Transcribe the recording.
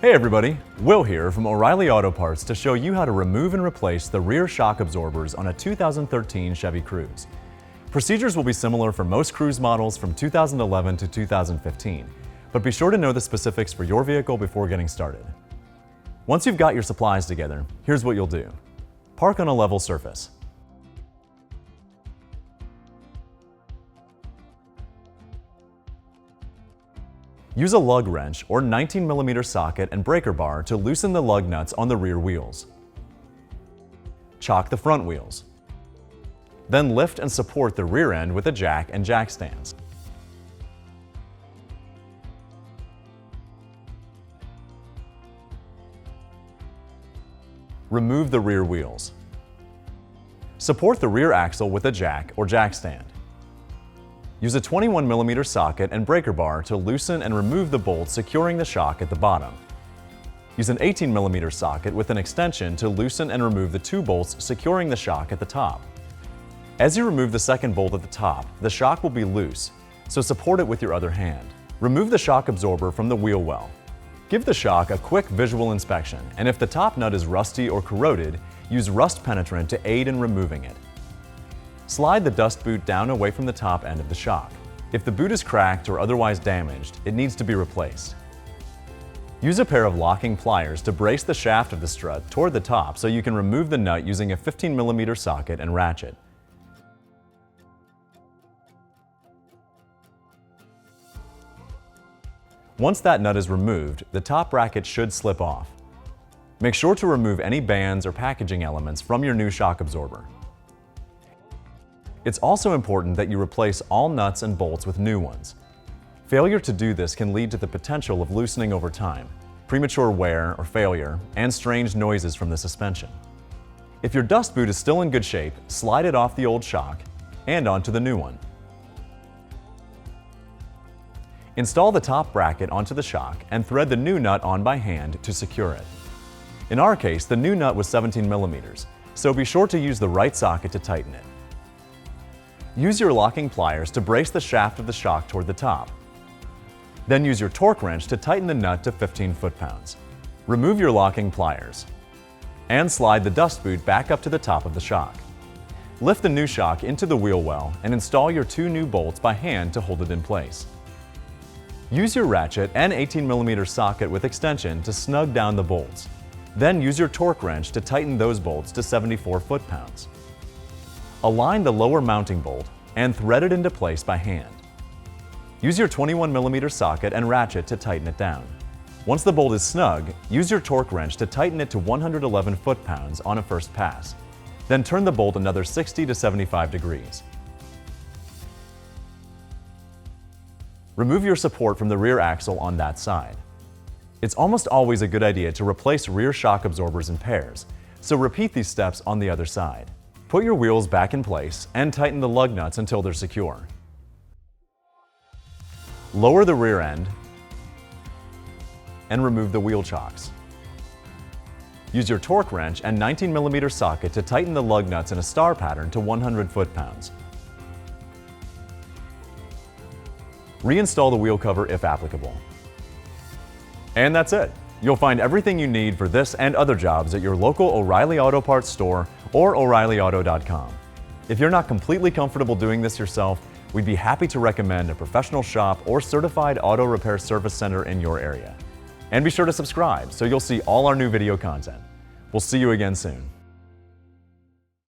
Hey everybody, Will here from O'Reilly Auto Parts to show you how to remove and replace the rear shock absorbers on a 2013 Chevy Cruze. Procedures will be similar for most Cruze models from 2011 to 2015, but be sure to know the specifics for your vehicle before getting started. Once you've got your supplies together, here's what you'll do. Park on a level surface. Use a lug wrench or 19mm socket and breaker bar to loosen the lug nuts on the rear wheels. Chock the front wheels. Then lift and support the rear end with a jack and jack stands. Remove the rear wheels. Support the rear axle with a jack or jack stand. Use a 21mm socket and breaker bar to loosen and remove the bolts securing the shock at the bottom. Use an 18mm socket with an extension to loosen and remove the two bolts securing the shock at the top. As you remove the second bolt at the top, the shock will be loose, so support it with your other hand. Remove the shock absorber from the wheel well. Give the shock a quick visual inspection, and if the top nut is rusty or corroded, use rust penetrant to aid in removing it. Slide the dust boot down away from the top end of the shock. If the boot is cracked or otherwise damaged, it needs to be replaced. Use a pair of locking pliers to brace the shaft of the strut toward the top so you can remove the nut using a 15mm socket and ratchet. Once that nut is removed, the top bracket should slip off. Make sure to remove any bands or packaging elements from your new shock absorber. It's also important that you replace all nuts and bolts with new ones. Failure to do this can lead to the potential of loosening over time, premature wear or failure, and strange noises from the suspension. If your dust boot is still in good shape, slide it off the old shock and onto the new one. Install the top bracket onto the shock and thread the new nut on by hand to secure it. In our case, the new nut was 17mm, so be sure to use the right socket to tighten it. Use your locking pliers to brace the shaft of the shock toward the top. Then use your torque wrench to tighten the nut to 15 foot-pounds. Remove your locking pliers and slide the dust boot back up to the top of the shock. Lift the new shock into the wheel well and install your two new bolts by hand to hold it in place. Use your ratchet and 18mm socket with extension to snug down the bolts. Then use your torque wrench to tighten those bolts to 74 foot-pounds. Align the lower mounting bolt and thread it into place by hand. Use your 21mm socket and ratchet to tighten it down. Once the bolt is snug, use your torque wrench to tighten it to 111 foot-pounds on a first pass. Then turn the bolt another 60 to 75 degrees. Remove your support from the rear axle on that side. It's almost always a good idea to replace rear shock absorbers in pairs, so repeat these steps on the other side. Put your wheels back in place and tighten the lug nuts until they're secure. Lower the rear end and remove the wheel chocks. Use your torque wrench and 19mm socket to tighten the lug nuts in a star pattern to 100 foot-pounds. Reinstall the wheel cover if applicable. And that's it. You'll find everything you need for this and other jobs at your local O'Reilly Auto Parts store or O'ReillyAuto.com. If you're not completely comfortable doing this yourself, we'd be happy to recommend a professional shop or certified auto repair service center in your area. And be sure to subscribe so you'll see all our new video content. We'll see you again soon.